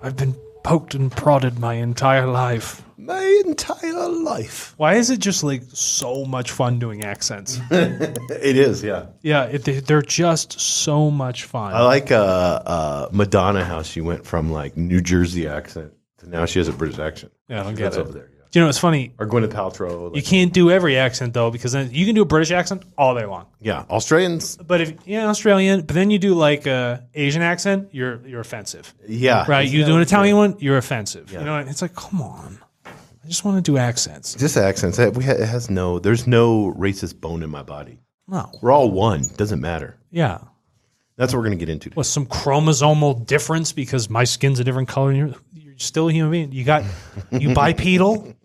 I've been poked and prodded my entire life. My entire life. Why is it just like so much fun doing accents? It is, yeah. Yeah, they're just so much fun. I like Madonna, how she went from like New Jersey accent to now she has a British accent. Yeah, I don't get That's it. over there. Yeah. Do you know, it's funny. Or Gwyneth Paltrow. Like, You can't do every accent though, because then you can do a British accent all day long. yeah, Australians. But if Australian, but then you do like a Asian accent, you're offensive, Yeah, right? You do an Italian one, you're offensive. Yeah. You know, it's like, come on, I just want to do accents. Just accents. It has there's no racist bone in my body. No, We're all one. Doesn't matter. yeah. That's what we're going to get into today. With some chromosomal difference because my skin's a different color and you're still a human being. You bipedal?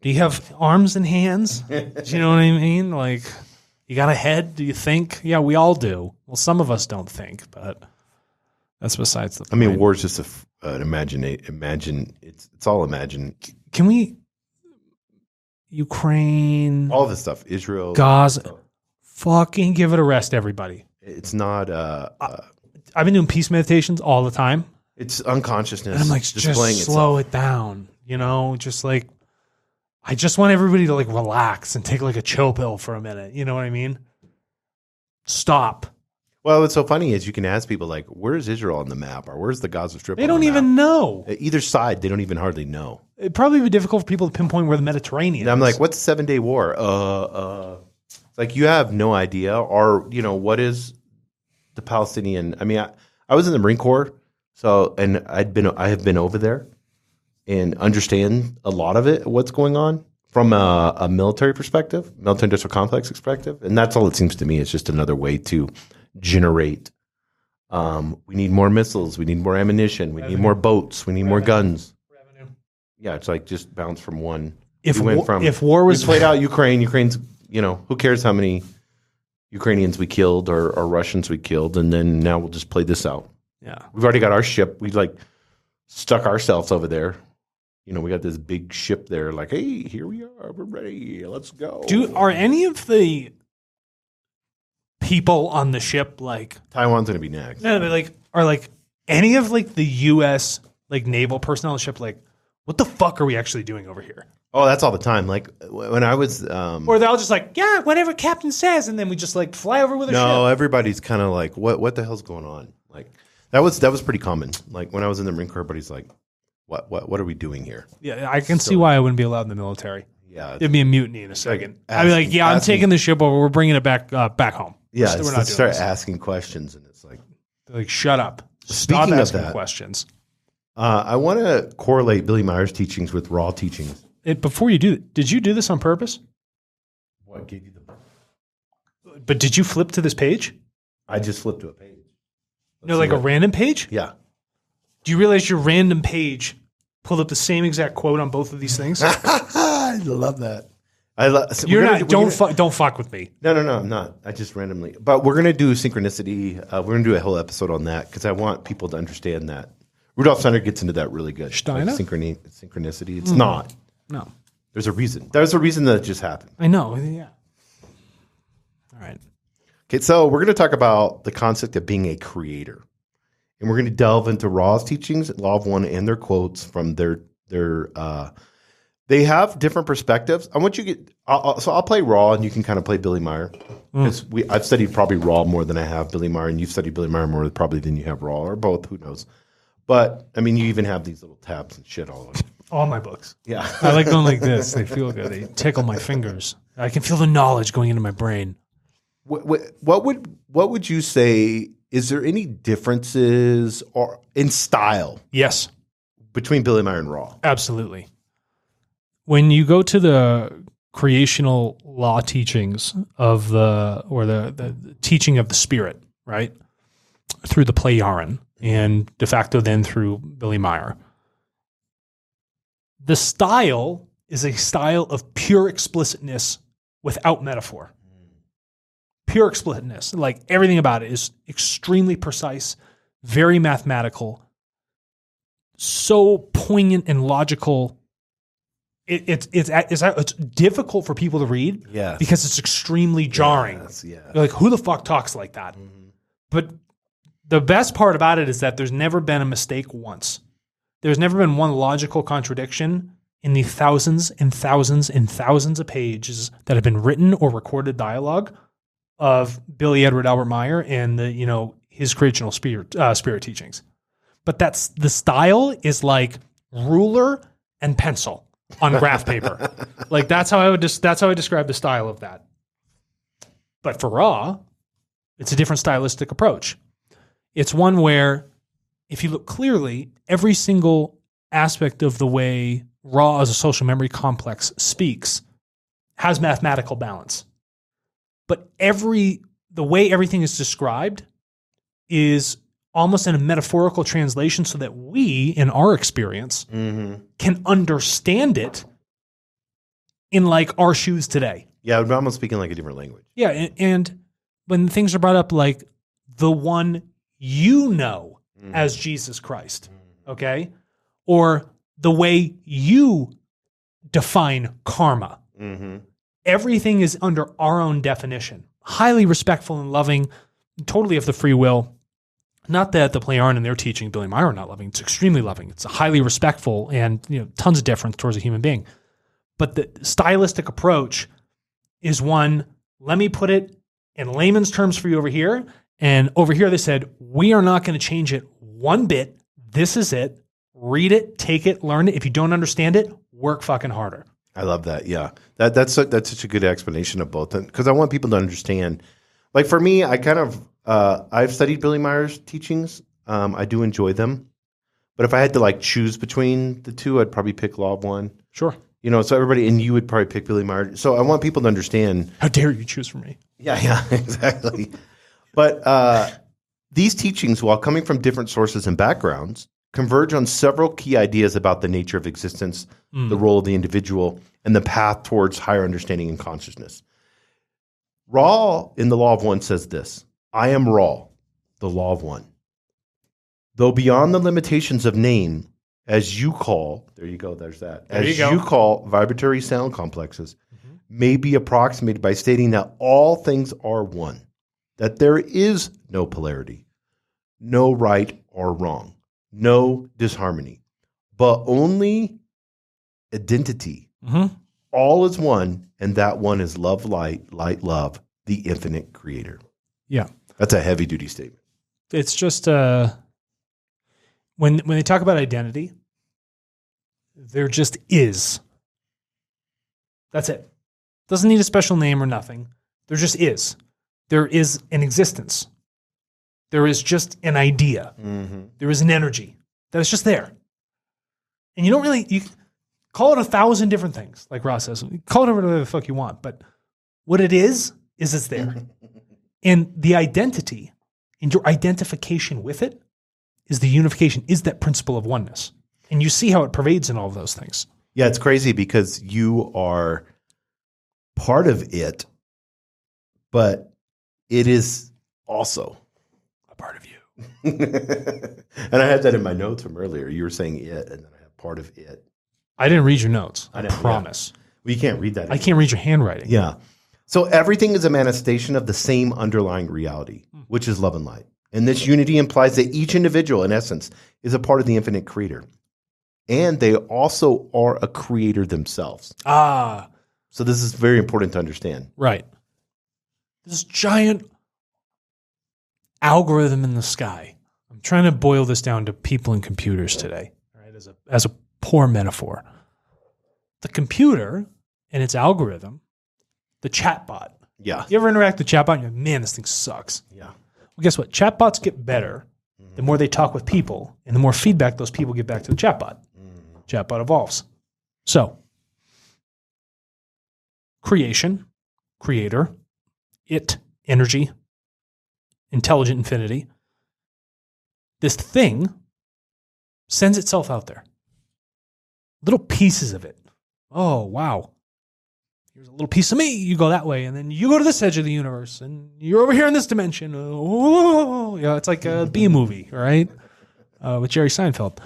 Do you have arms and hands? Do you know what I mean? Like, you got a head? Do you think? Yeah, we all do. Well, some of us don't think, but that's besides the point. I mean, war is just an imagine. It's all imagine. Can we? Ukraine, All this stuff. Israel, Gaza, fucking give it a rest, everybody. It's not. I've been doing peace meditations all the time. It's unconsciousness. And I'm like, just slow it down. You know, just like, I just want everybody to like relax and take like a chill pill for a minute. You know what I mean? Stop. Well, what's so funny is you can ask people like, "Where's Israel on the map?" or "Where's the Gaza Strip?" They on don't the even map? know. Either side, they don't even hardly know. It'd probably be difficult for people to pinpoint where the Mediterranean And I'm is. like, "What's the 7-day war?" It's like you have no idea, or what is the Palestinian? I mean, I was in the Marine Corps, so and I have been over there and understand a lot of it, what's going on from a military perspective, military-industrial complex perspective, and that's all it seems to me. It's just another way to generate. We need more missiles. We need more ammunition. We need more boats. We need more guns. Revenue. Yeah, it's like just bounce from one. If We went if war was we played out Ukraine's, who cares how many Ukrainians we killed or Russians we killed, and then now we'll just play this out. yeah. We've already got our ship. We like stuck ourselves over there. We got this big ship there. Like, hey, here we are. We're ready. Let's go. Are any of the people on the ship like? Taiwan's gonna be next. No, but like, are like any of like the U.S. like naval personnel on the ship like, what the fuck are we actually doing over here? Oh, that's all the time. Like when I was. Or they're all just like, yeah, whatever captain says, and then we just like fly over with a No, ship. everybody's kind of like, what the hell's going on? Like that was pretty common. Like when I was in the Marine Corps, everybody's like, what are we doing here? Yeah, I can see why I wouldn't be allowed in the military. Yeah, It'd be a mutiny in a second. Like I'd be like, yeah, I'm asking- taking the ship over. We're bringing it back home. yeah. We're We're not doing start this. asking questions, and it's like, They're like, shut up. Stop Speaking of asking that- questions. I want to correlate Billy Meier's teachings with raw teachings. Before you do it, did you do this on purpose? What gave you the? But did you flip to this page? I just flipped to a page. No, like a random page? Yeah. Do you realize your random page pulled up the same exact quote on both of these things? I love that. Don't fuck with me. No, I'm not. I just randomly. But we're gonna do synchronicity. We're gonna do a whole episode on that because I want people to understand that. Rudolf Steiner gets into that really good. Steiner? Like synchronicity. It's not. No. There's a reason. There's a reason that it just happened. I know. Yeah. All right. Okay, so we're going to talk about the concept of being a creator. And we're going to delve into Raw's teachings, Law of One, and their quotes from their they have different perspectives. I want you to get so I'll play Raw and you can kind of play Billy Meier. Because I've studied probably Raw more than I have Billy Meier, and you've studied Billy Meier more probably than you have Raw, or both, who knows. But I mean, you even have these little tabs and shit all over. All my books. Yeah. I like going like this. They feel good. They tickle my fingers. I can feel the knowledge going into my brain. What would you say? Is there any differences or in style Yes, between Billy Meier and Raw? absolutely. When you go to the creational law teachings of the teaching of the spirit, right, through the Plejaren and de facto then through Billy Meier, the style is a style of pure explicitness without metaphor. Pure explicitness. Like everything about it is extremely precise, very mathematical, so poignant and logical It's difficult for people to read because it's extremely jarring. Yes, yeah. You're like, who the fuck talks like that? Mm-hmm. But the best part about it is that there's never been a mistake once. There's never been one logical contradiction in the thousands and thousands and thousands of pages that have been written or recorded dialogue of Billy Edward Albert Meier and his creational spirit teachings. But that's the style is like ruler and pencil on graph paper. Like that's how I describe the style of that. But for Ra, it's a different stylistic approach. It's one where, if you look clearly, every single aspect of the way Ra as a social memory complex speaks has mathematical balance. But the way everything is described is almost in a metaphorical translation so that we, in our experience, can understand it in like our shoes today. Yeah, I'm almost speaking like a different language. Yeah, and when things are brought up like the one as Jesus Christ, okay? Or the way you define karma. Mm-hmm. Everything is under our own definition. Highly respectful and loving, totally of the free will. Not that the Plejaren and their teaching, Billy Meier, are not loving. It's extremely loving. It's a highly respectful and tons of deference towards a human being. But the stylistic approach is one, let me put it in layman's terms for you over here. And over here they said, we are not going to change it one bit. This is it. Read it, take it, learn it. If you don't understand it, work fucking harder. I love that. Yeah. That's such a good explanation of both. Because I want people to understand. Like for me, I kind of, I've studied Billy Meier's teachings. I do enjoy them. But if I had to like choose between the two, I'd probably pick Law of One. Sure. So everybody, and you would probably pick Billy Meier. So I want people to understand. How dare you choose for me? Yeah, exactly. But these teachings, while coming from different sources and backgrounds, converge on several key ideas about the nature of existence, the role of the individual, and the path towards higher understanding and consciousness. Ra in the Law of One says this: I am Ra, the Law of One. Though beyond the limitations of name, as you call, there you go, there's that, as you call vibratory sound complexes, may be approximated by stating that all things are one, that there is no polarity, no right or wrong, no disharmony, but only identity. Mm-hmm. All is one, and that one is love, light, light, love, the infinite creator. Yeah. That's a heavy-duty statement. It's just when they talk about identity, there just is. That's it. Doesn't need a special name or nothing. There just is. There is an existence. There is just an idea. Mm-hmm. There is an energy that is just there. And you don't really, you call it 1,000 different things, like Ross says. Call it whatever the fuck you want. But what it is it's there. And the identity and your identification with it is the unification, is that principle of oneness. And you see how it pervades in all of those things. Yeah, it's crazy because you are part of it, but it is also a part of you. And I had that in my notes from earlier. You were saying it, and then I have part of it. I didn't read your notes. I promise. Yeah. Well, you can't read that. I can't read your handwriting. Yeah. So everything is a manifestation of the same underlying reality, which is love and light. And this unity implies that each individual, in essence, is a part of the infinite creator. And they also are a creator themselves. Ah. So this is very important to understand. Right. This giant algorithm in the sky. I'm trying to boil this down to people and computers today, right? As a poor metaphor. The computer and its algorithm, the chatbot. Yeah. You ever interact with a chatbot and you're like, man, this thing sucks. Yeah. Well, guess what? Chatbots get better the more they talk with people and the more feedback those people give back to the chatbot. Chatbot evolves. So, creation, creator, it, energy, intelligent infinity. This thing sends itself out there. Little pieces of it. Oh, wow. Here's a little piece of me. You go that way, and then you go to this edge of the universe, and you're over here in this dimension. Oh, yeah, it's like a B movie, right? With Jerry Seinfeld.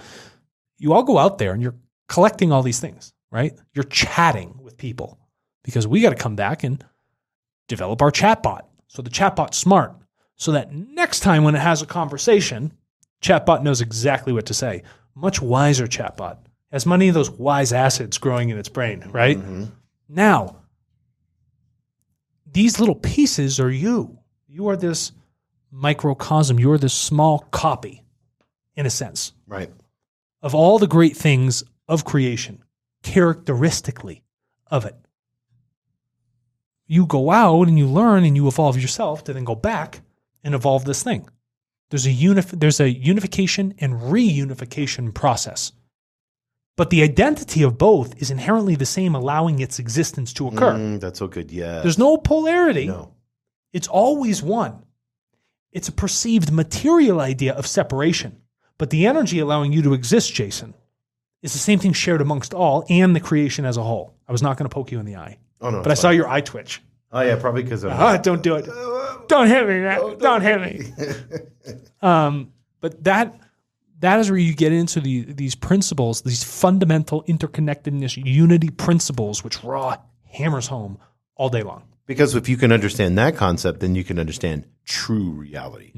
You all go out there, and you're collecting all these things. right? You're chatting with people because we got to come back and develop our chatbot. So the chatbot's smart so that next time when it has a conversation, chatbot knows exactly what to say. Much wiser chatbot. Has many of those wise acids growing in its brain, right? Mm-hmm. Now, these little pieces are you. You are this microcosm. You are this small copy, in a sense. Right. Of all the great things of creation, characteristically of it. You go out and you learn and you evolve yourself to then go back and evolve this thing. There's a unification and reunification process. But the identity of both is inherently the same, allowing its existence to occur. That's so good, yeah. There's no polarity. No. It's always one. It's a perceived material idea of separation. But the energy allowing you to exist, Jason, is the same thing shared amongst all and the creation as a whole. I was not going to poke you in the eye. Oh, no. But I saw your eye twitch. Oh, yeah, probably because of... Don't do it. Don't hit me, man. Don't hit me. But that is where you get into these principles, these fundamental interconnectedness, unity principles, which Ra hammers home all day long. Because if you can understand that concept, then you can understand true reality.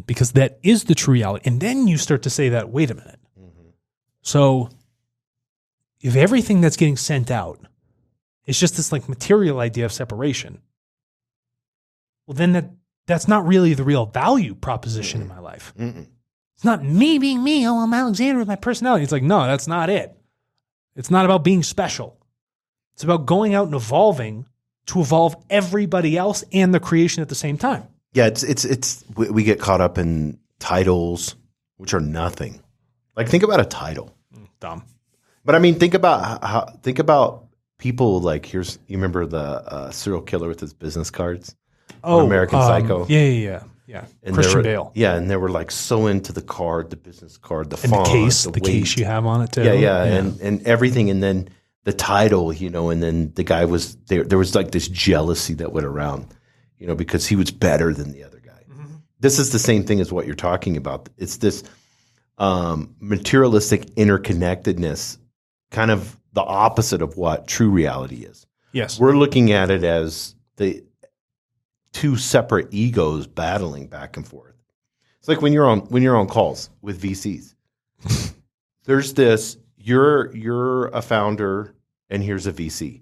Because that is the true reality. And then you start to say that, wait a minute. Mm-hmm. So if everything that's getting sent out is just this like material idea of separation, well, then that's not really the real value proposition in my life. It's not me being me. Oh, I'm Alexander with my personality. It's like, no, that's not it. It's not about being special. It's about going out and evolving to evolve everybody else and the creation at the same time. Yeah, it's we get caught up in titles, which are nothing. Like, think about a title. Dumb. But I mean, think about people like, you remember the serial killer with his business cards? Oh, American Psycho. Yeah. And Christian Bale. Yeah, and they were like so into the card, the business card, the and font, the case you have on it too. Yeah. And everything, and then the title, and then the guy was there. There was like this jealousy that went around, because he was better than the other guy. Mm-hmm. This is the same thing as what you're talking about. It's this materialistic interconnectedness, kind of the opposite of what true reality is. Yes, we're looking at it as the two separate egos battling back and forth. It's like when you're on calls with VCs. There's this, you're a founder and here's a VC.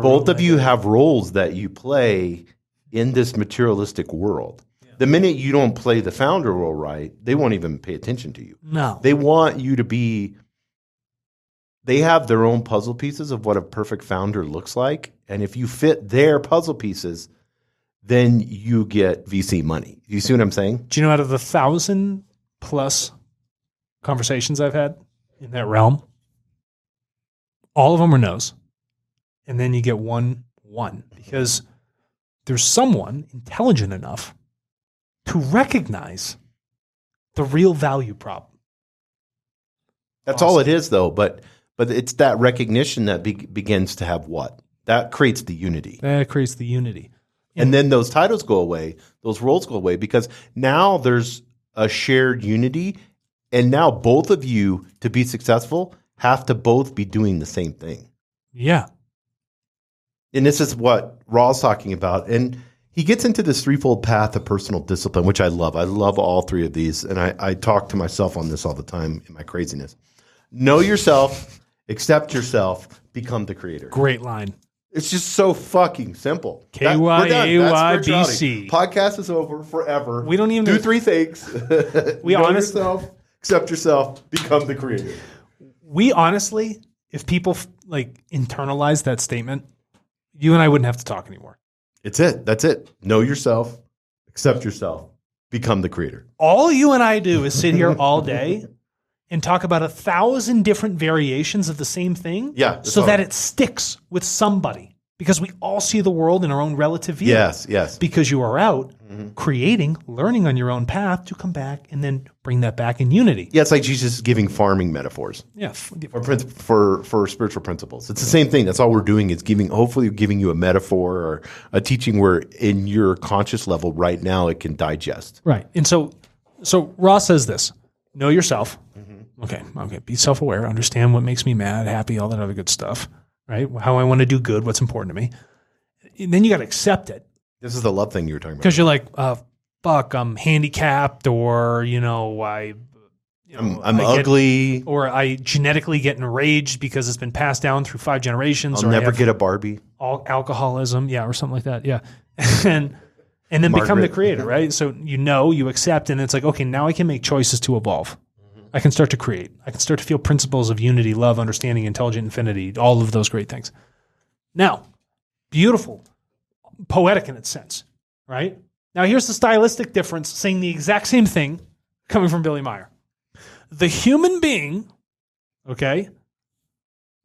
Both of you have roles that you play in this materialistic world. Yeah. The minute you don't play the founder role right, they won't even pay attention to you. No. They want you to be, they have their own puzzle pieces of what a perfect founder looks like. And if you fit their puzzle pieces, then you get VC money. You see what I'm saying? Do you know, out of the 1,000+ conversations I've had in that realm, all of them are no's. And then you get one, because there's someone intelligent enough to recognize the real value problem. That's all it is, though. But it's that recognition that begins to have what? That creates the unity. That creates the unity. And then those titles go away, those roles go away, because now there's a shared unity, and now both of you, to be successful, have to both be doing the same thing. Yeah. And this is what Raw's talking about. And he gets into this threefold path of personal discipline, which I love. I love all three of these, and I talk to myself on this all the time in my craziness. Know yourself, accept yourself, become the creator. Great line. It's just so fucking simple. KYAYBC. Podcast is over forever. We don't even do three things. We know yourself, accept yourself, become the creator. We honestly, if people like internalize that statement, you and I wouldn't have to talk anymore. It's it. That's it. Know yourself, accept yourself, become the creator. All you and I do is sit here all day and talk about 1,000 different variations of the same thing, so that it sticks with somebody. Because we all see the world in our own relative view. Yes. Because you are out creating, learning on your own path to come back and then bring that back in unity. Yeah, it's like Jesus giving farming metaphors. Yeah. For spiritual principles. It's the same thing. That's all we're doing is hopefully giving you a metaphor or a teaching where in your conscious level right now it can digest. Right. And so Ross says this, know yourself. Okay. Be self-aware. Understand what makes me mad, happy, all that other good stuff, right? How I want to do good, what's important to me. And then you got to accept it. This is the love thing you were talking about. Because you're like, fuck, I'm handicapped, or, I'm ugly. Or I genetically get enraged because it's been passed down through 5 generations. I'll never get a Barbie. Alcoholism, or something like that, and then become the creator, right? So you accept, and it's like, okay, now I can make choices to evolve. I can start to create. I can start to feel principles of unity, love, understanding, intelligent infinity, all of those great things. Now, beautiful, poetic in its sense, right? Now, here's the stylistic difference, saying the exact same thing coming from Billy Meier. The human being, okay,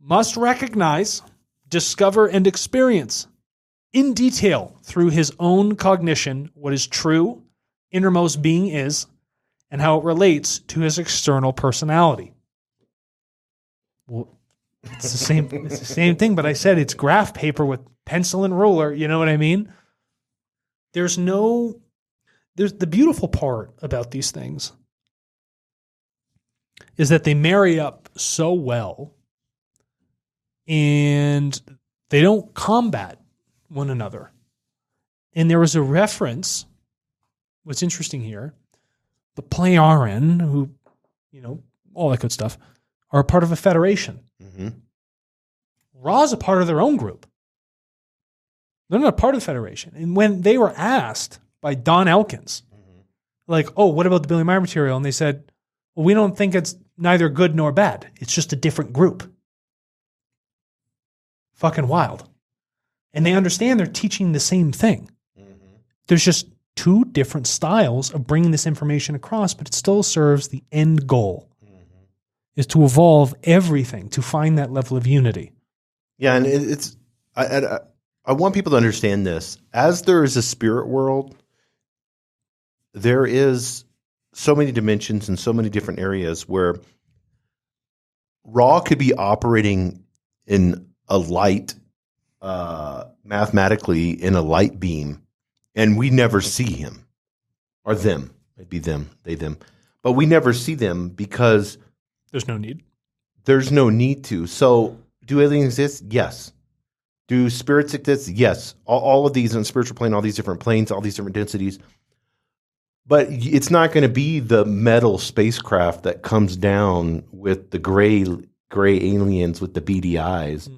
must recognize, discover, and experience in detail through his own cognition what his true innermost being is and how it relates to his external personality. Well, it's the same thing, but I said it's graph paper with pencil and ruler. You know what I mean? There's the beautiful part about these things is that they marry up so well and they don't combat one another. And there was a reference, what's interesting here, the Pleiaren, who, all that good stuff, are a part of a federation. Mm-hmm. Ra's a part of their own group. They're not a part of the federation. And when they were asked by Don Elkins, like, oh, what about the Billy Meier material? And they said, well, we don't think it's neither good nor bad. It's just a different group. Fucking wild. And they understand they're teaching the same thing. Mm-hmm. There's just 2 different styles of bringing this information across, but it still serves the end goal, is to evolve everything, to find that level of unity. Yeah, and I want people to understand this. As there is a spirit world, there is so many dimensions and so many different areas where Ra could be operating in a light, mathematically in a light beam, and we never see him or them. It'd be them, they, them. But we never see them because there's no need. There's no need to. So do aliens exist? Yes. Do spirits exist? Yes. All of these on the spiritual plane, all these different planes, all these different densities. But it's not going to be the metal spacecraft that comes down with the gray aliens with the beady eyes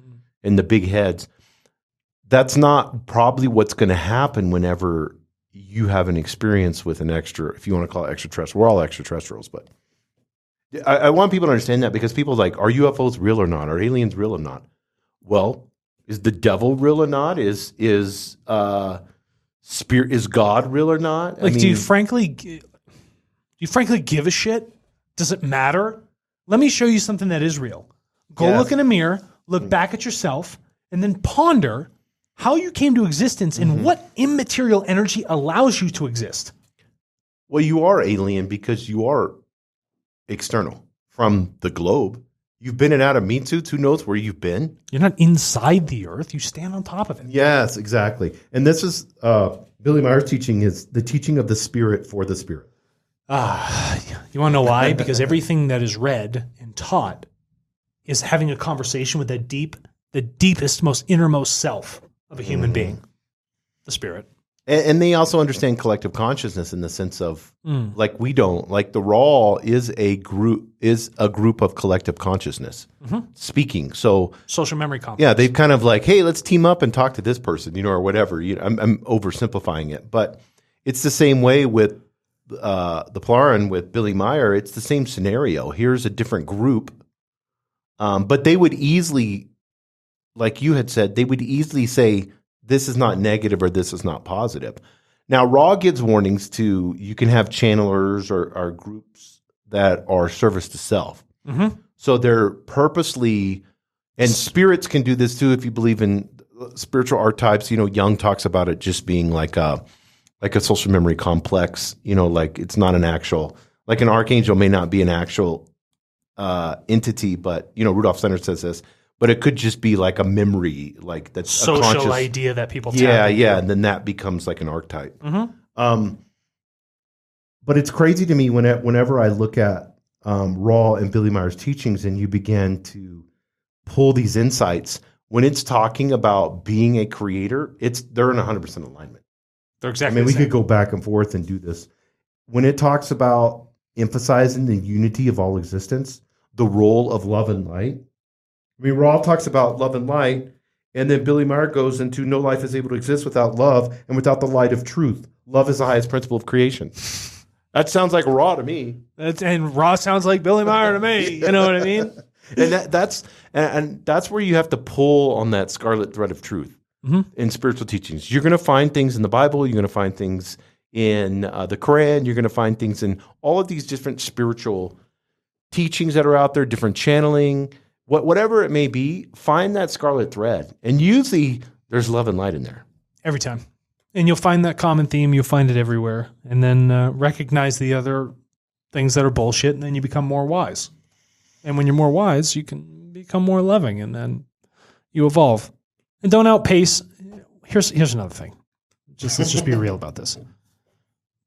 and the big heads. That's not probably what's going to happen whenever you have an experience with an if you want to call it extraterrestrial. We're all extraterrestrials, but I want people to understand that, because people are like, are UFOs real or not? Are aliens real or not? Well, is the devil real or not? Is spirit, is God real or not? Like, do you frankly give a shit? Does it matter? Let me show you something that is real. Go look in a mirror, look back at yourself, and then ponder how you came to existence and what immaterial energy allows you to exist. Well, you are alien because you are external from the globe. You've been in and out of meat suits. Who knows where you've been? You're not inside the earth. You stand on top of it. Yes, exactly. And this is Billy Meier's teaching, is the teaching of the spirit for the spirit. You want to know why? Because everything that is read and taught is having a conversation with the deepest, most innermost self of a human being, the spirit. And they also understand collective consciousness in the sense of, like we don't, like the Ra is a group of collective consciousness speaking. So social memory complex. Yeah, they've kind of like, hey, let's team up and talk to this person, or whatever. I'm oversimplifying it, but it's the same way with the Pleiaren with Billy Meier. It's the same scenario. Here's a different group, but they would easily, like you had said, they would easily say, this is not negative or this is not positive. Now, Ra gives warnings to, you can have channelers or groups that are service to self. So they're purposely, and spirits can do this too if you believe in spiritual archetypes. Jung talks about it just being like a social memory complex, like it's not an actual, like an archangel may not be an actual entity, but, Rudolf Steiner says this, but it could just be like a memory, like that's social a conscious idea that people tap into. And then that becomes like an archetype. But it's crazy to me whenever I look at Raw and Billy Meier's teachings, and you begin to pull these insights. When it's talking about being a creator, they're in 100% alignment. They're exactly. We could go back and forth and do this. When it talks about emphasizing the unity of all existence, the role of love and light. Raw talks about love and light, and then Billy Meier goes into no life is able to exist without love and without the light of truth. Love is the highest principle of creation. That sounds like Raw to me. And Raw sounds like Billy Meier to me. You know what I mean? And that's where you have to pull on that scarlet thread of truth in spiritual teachings. You're going to find things in the Bible. You're going to find things in the Quran. You're going to find things in all of these different spiritual teachings that are out there, different channeling, whatever it may be. Find that scarlet thread. And usually there's love and light in there. Every time. And you'll find that common theme. You'll find it everywhere. And then recognize the other things that are bullshit, and then you become more wise. And when you're more wise, you can become more loving, and then you evolve. And don't outpace. Here's another thing. Let's just be real about this.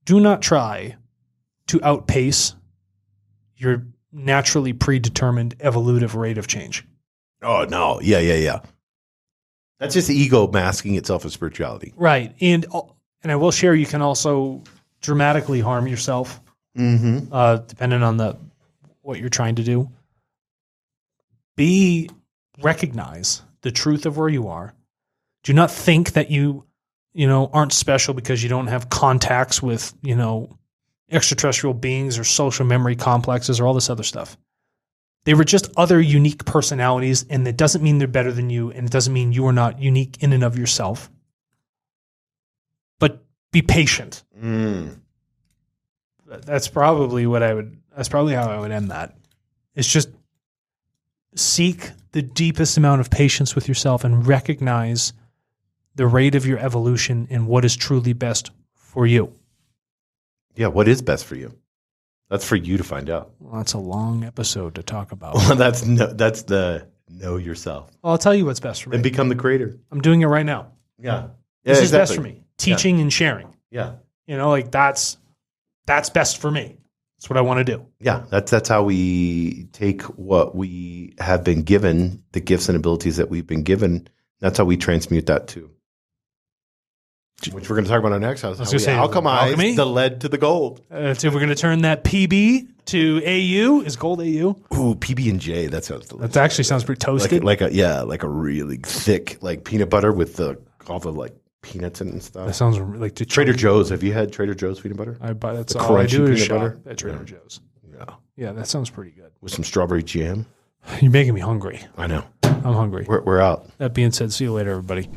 Do not try to outpace your naturally predetermined evolutive rate of change. Oh, no. Yeah. That's just ego masking itself as spirituality. Right. And I will share, you can also dramatically harm yourself, depending on what you're trying to do. Recognize the truth of where you are. Do not think that you aren't special because you don't have contacts with, extraterrestrial beings or social memory complexes or all this other stuff. They were just other unique personalities, and it doesn't mean they're better than you, and it doesn't mean you are not unique in and of yourself. But be patient. That's probably how I would end that. It's just seek the deepest amount of patience with yourself and recognize the rate of your evolution and what is truly best for you. Yeah, what is best for you? That's for you to find out. Well, that's a long episode to talk about. Well, that's the know yourself. Well, I'll tell you what's best for me. And become the creator. I'm doing it right now. Yeah. This is best for me. Teaching and sharing. Yeah. That's best for me. That's what I want to do. Yeah. That's how we take what we have been given, the gifts and abilities that we've been given. That's how we transmute that too. Which we're going to talk about our next house. Alchemize the lead to the gold. So we're going to turn that PB to AU. Is gold AU? Ooh, PB and J. That sounds delicious. That actually sounds pretty toasted. Like a really thick peanut butter with all the peanuts and stuff. That sounds like Trader Joe's. Have you had Trader Joe's peanut butter? That's all I do is shop butter at Trader Joe's. Yeah. Yeah, that sounds pretty good. With some strawberry jam. You're making me hungry. I know. I'm hungry. We're out. That being said, see you later, everybody.